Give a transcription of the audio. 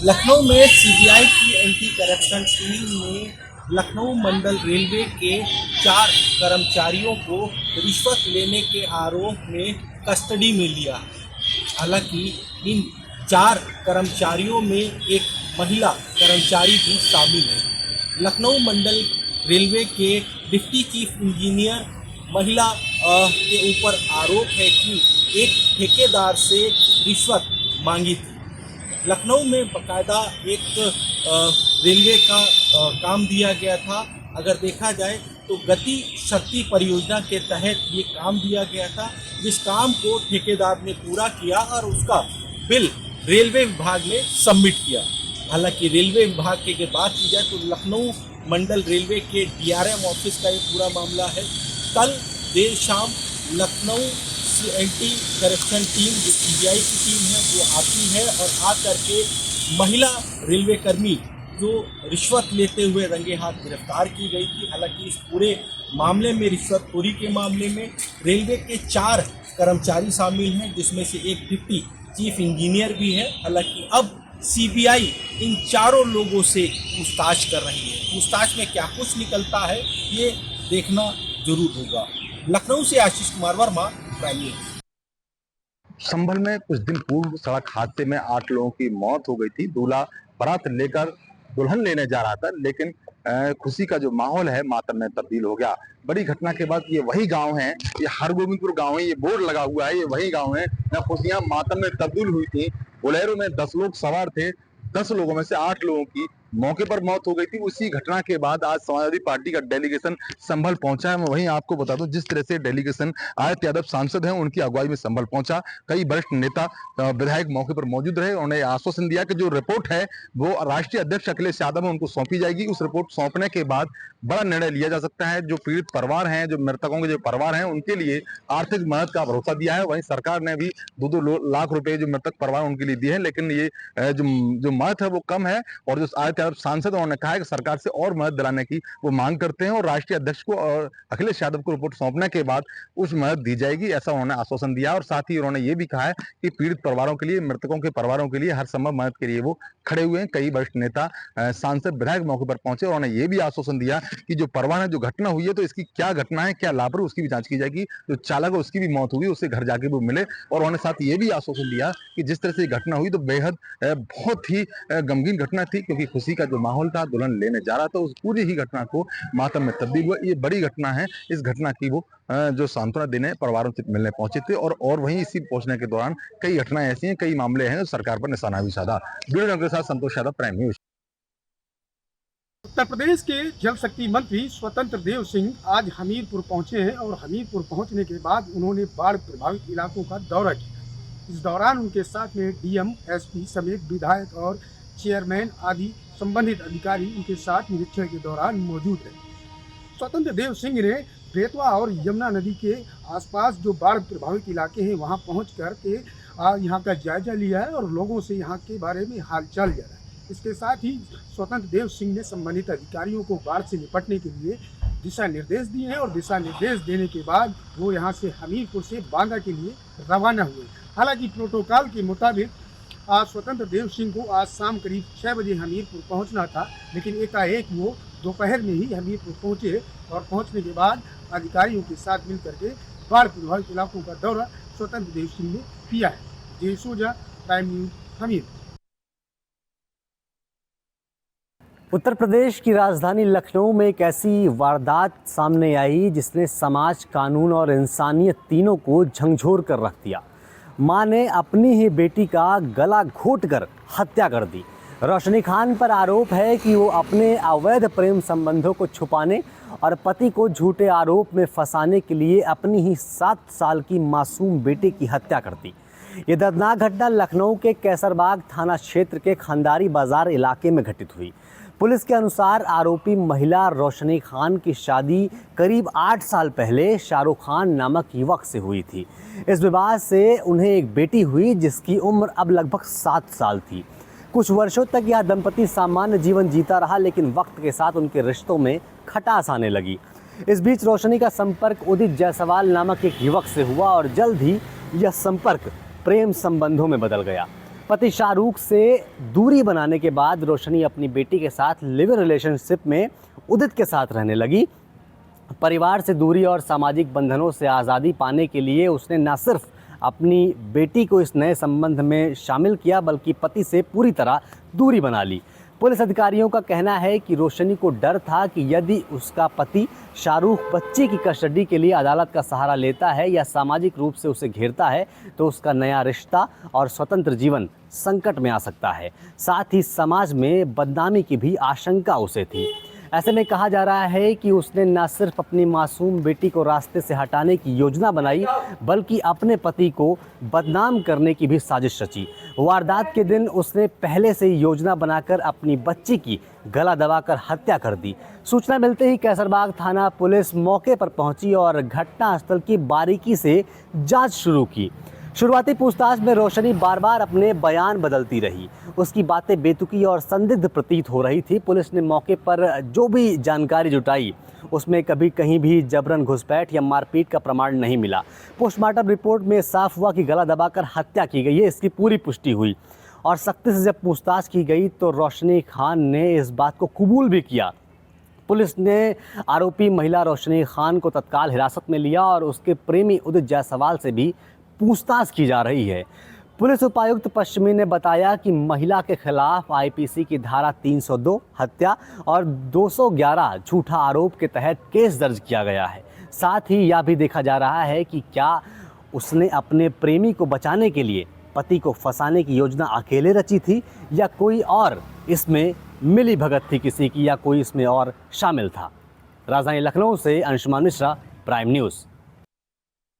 लखनऊ में सीबीआई की anti corruption team ने लखनऊ मंडल रेलवे के 4 कर्मचारियों को रिश्वत लेने के आरोप में कस्टडी में लिया। हालांकि इन 4 कर्मचारियों में एक महिला कर्मचारी भी शामिल है। लखनऊ मंडल रेलवे के डिप्टी चीफ इंजीनियर महिला के ऊपर आरोप है कि एक ठेकेदार से रिश्वत मांगी थी। लखनऊ में बाकायदा एक रेलवे का काम दिया गया था। अगर देखा जाए तो गति शक्ति परियोजना के तहत ये काम दिया गया था, जिस काम को ठेकेदार ने पूरा किया और उसका बिल रेलवे विभाग ने सबमिट किया। हालांकि रेलवे विभाग की अगर बात की जाए तो लखनऊ मंडल रेलवे के डीआरएम ऑफिस का ये पूरा मामला है। कल देर शाम लखनऊ एंटी करप्शन टीम जो सीबीआई की टीम है वो आती है और आ करके महिला रेलवे कर्मी जो रिश्वत लेते हुए रंगे हाथ गिरफ्तार की गई थी। हालांकि इस पूरे मामले में रिश्वतखोरी के मामले में रेलवे के 4 कर्मचारी शामिल हैं, जिसमें से एक डिप्टी चीफ इंजीनियर भी है। हालांकि अब सीबीआई इन चारों लोगों से पूछताछ कर रही है। पूछताछ में क्या कुछ निकलता है ये देखना जरूर होगा। लखनऊ से आशीष कुमार वर्मा, प्राइम न्यूज। संभल में कुछ दिन पूर्व सड़क हादसे में 8 लोगों की मौत हो गई थी। दूल्हा बारात लेकर दुल्हन लेने जा रहा था, लेकिन खुशी का जो माहौल है मातम में तब्दील हो गया। बड़ी घटना के बाद ये वही गांव है, ये हरगोविंदपुर गांव है, ये बोर्ड लगा हुआ है, ये वही गांव है जहाँ खुशियां मातम में तब्दील हुई थी। बोलेरो में 10 लोग सवार थे, 10 लोगों में से 8 लोगों की मौके पर मौत हो गई थी। उसी घटना के बाद आज समाजवादी पार्टी का डेलीगेशन संभल पहुंचा है। मैं वहीं आपको बता दूं, जिस तरह से डेलीगेशन आयत यादव सांसद हैं, उनकी अगुवाई में संभल पहुंचा। कई वरिष्ठ नेता विधायक मौके पर मौजूद रहे। उन्होंने आश्वासन दिया कि जो रिपोर्ट है वो राष्ट्रीय अध्यक्ष अखिलेश यादव है, उनको सौंपी जाएगी। उस रिपोर्ट सौंपने के बाद बड़ा निर्णय लिया जा सकता है। जो पीड़ित परिवार हैं, जो मृतकों के जो परिवार हैं, उनके लिए आर्थिक मदद का भरोसा दिया है। वहीं सरकार ने भी 2-2 लाख रुपए जो मृतक परिवार उनके लिए दिए हैं, लेकिन ये जो मदद है वो कम है। और जो आयत यादव सांसद उन्होंने कहा है कि सरकार से और मदद दिलाने की वो मांग करते हैं और राष्ट्रीय अध्यक्ष को और अखिलेश यादव को रिपोर्ट सौंपने के बाद उस मदद दी जाएगी, ऐसा उन्होंने आश्वासन दिया। और साथ ही उन्होंने ये भी कहा है कि पीड़ित परिवारों के लिए, मृतकों के परिवारों के लिए हर संभव मदद के लिए वो खड़े हुए हैं। कई वरिष्ठ नेता, सांसद, विधायक मौके पर पहुंचे और उन्होंने ये भी आश्वासन दिया कि जो परिवार है, जो घटना हुई है, तो इसकी क्या घटना है, क्या लापरवाही, उसकी भी जांच की जाएगी। जो चालक है उसकी भी मौत हुई, उससे घर जाके वो मिले। और उन्होंने साथ ये भी आश्वासन दिया कि जिस तरह से घटना हुई तो बेहद बहुत ही गमगीन घटना थी, क्योंकि खुशी का जो माहौल था, दुल्हन लेने जा रहा था, उस पूरी ही घटना को मातम में तब्दील हुआ। ये बड़ी घटना है। इस घटना की वो जो सांत्वना देने परिवारों से मिलने पहुंचे थे और वहीं इसी पहुंचने के दौरान कई घटनाएं ऐसी हैं, कई मामले हैं जो सरकार पर निशाना भी साधा। वीडियो के साथ संतोष यादव, प्राइम न्यूज। उत्तर प्रदेश के जल शक्ति मंत्री स्वतंत्र देव सिंह आज हमीरपुर पहुंचे हैं और हमीरपुर पहुंचने के बाद उन्होंने बाढ़ प्रभावित इलाकों का दौरा किया। इस दौरान उनके साथ में डीएम, एसपी समेत विधायक और चेयरमैन आदि संबंधित अधिकारी उनके साथ निरीक्षण के दौरान मौजूद रहे। स्वतंत्र देव सिंह ने बेतवा और यमुना नदी के आसपास जो बाढ़ प्रभावित इलाके हैं वहां पहुंच कर के यहाँ का जायजा लिया है और लोगों से यहाँ के बारे में हालचाल जाना है। इसके साथ ही स्वतंत्र देव सिंह ने संबंधित अधिकारियों को बाढ़ से निपटने के लिए दिशा निर्देश दिए हैं और दिशा निर्देश देने के बाद वो यहाँ से हमीरपुर से बांदा के लिए रवाना हुए। हालांकि प्रोटोकॉल के मुताबिक आज स्वतंत्र देव सिंह को आज शाम करीब 6 बजे हमीरपुर पहुंचना था, लेकिन एकाएक वो दोपहर में ही हमीरपुर पहुंचे और पहुंचने के बाद अधिकारियों के साथ मिल करके बाढ़ प्रभावित इलाकों का दौरा स्वतंत्र देव सिंह ने किया है। जय सोजा, प्राइम न्यूज, हमीरपुर। उत्तर प्रदेश की राजधानी लखनऊ में एक ऐसी वारदात सामने आई जिसने समाज, कानून और इंसानियत तीनों को झंझोर कर रख दिया। मां ने अपनी ही बेटी का गला घोंटकर हत्या कर दी। रोशनी खान पर आरोप है कि वो अपने अवैध प्रेम संबंधों को छुपाने और पति को झूठे आरोप में फंसाने के लिए अपनी ही 7 साल की मासूम बेटी की हत्या कर दी। ये दर्दनाक घटना लखनऊ के कैसरबाग थाना क्षेत्र के खंडारी बाजार इलाके में घटित हुई। पुलिस के अनुसार आरोपी महिला रोशनी खान की शादी करीब 8 साल पहले शाहरुख खान नामक युवक से हुई थी। इस विवाह से उन्हें एक बेटी हुई जिसकी उम्र अब लगभग 7 साल थी। कुछ वर्षों तक यह दंपति सामान्य जीवन जीता रहा, लेकिन वक्त के साथ उनके रिश्तों में खटास आने लगी। इस बीच रोशनी का संपर्क उदित जायसवाल नामक एक युवक से हुआ और जल्द ही यह संपर्क प्रेम संबंधों में बदल गया। पति शाहरुख से दूरी बनाने के बाद रोशनी अपनी बेटी के साथ लिव इन रिलेशनशिप में उदित के साथ रहने लगी। परिवार से दूरी और सामाजिक बंधनों से आज़ादी पाने के लिए उसने न सिर्फ अपनी बेटी को इस नए संबंध में शामिल किया बल्कि पति से पूरी तरह दूरी बना ली। पुलिस अधिकारियों का कहना है कि रोशनी को डर था कि यदि उसका पति शाहरुख बच्चे की कस्टडी के लिए अदालत का सहारा लेता है या सामाजिक रूप से उसे घेरता है तो उसका नया रिश्ता और स्वतंत्र जीवन संकट में आ सकता है। साथ ही समाज में बदनामी की भी आशंका उसे थी। ऐसे में कहा जा रहा है कि उसने न सिर्फ अपनी मासूम बेटी को रास्ते से हटाने की योजना बनाई बल्कि अपने पति को बदनाम करने की भी साजिश रची। वारदात के दिन उसने पहले से ही योजना बनाकर अपनी बच्ची की गला दबाकर हत्या कर दी। सूचना मिलते ही कैसरबाग थाना पुलिस मौके पर पहुंची और घटनास्थल की बारीकी से जांच शुरू की। शुरुआती पूछताछ में रोशनी बार बार अपने बयान बदलती रही। उसकी बातें बेतुकी और संदिग्ध प्रतीत हो रही थी। पुलिस ने मौके पर जो भी जानकारी जुटाई उसमें कभी कहीं भी जबरन घुसपैठ या मारपीट का प्रमाण नहीं मिला। पोस्टमार्टम रिपोर्ट में साफ हुआ कि गला दबाकर हत्या की गई है, इसकी पूरी पुष्टि हुई। और सख्ती से जब पूछताछ की गई तो रोशनी खान ने इस बात को कबूल भी किया। पुलिस ने आरोपी महिला रोशनी खान को तत्काल हिरासत में लिया और उसके प्रेमी उदित जायसवाल से भी पूछताछ की जा रही है। पुलिस उपायुक्त पश्चिमी ने बताया कि महिला के खिलाफ आईपीसी की धारा 302 हत्या और 211 झूठा आरोप के तहत केस दर्ज किया गया है। साथ ही यह भी देखा जा रहा है कि क्या उसने अपने प्रेमी को बचाने के लिए पति को फंसाने की योजना अकेले रची थी या कोई और इसमें मिली भगत थी किसी की, या कोई इसमें और शामिल था। राजधानी लखनऊ से अंशुमान मिश्रा, प्राइम न्यूज़।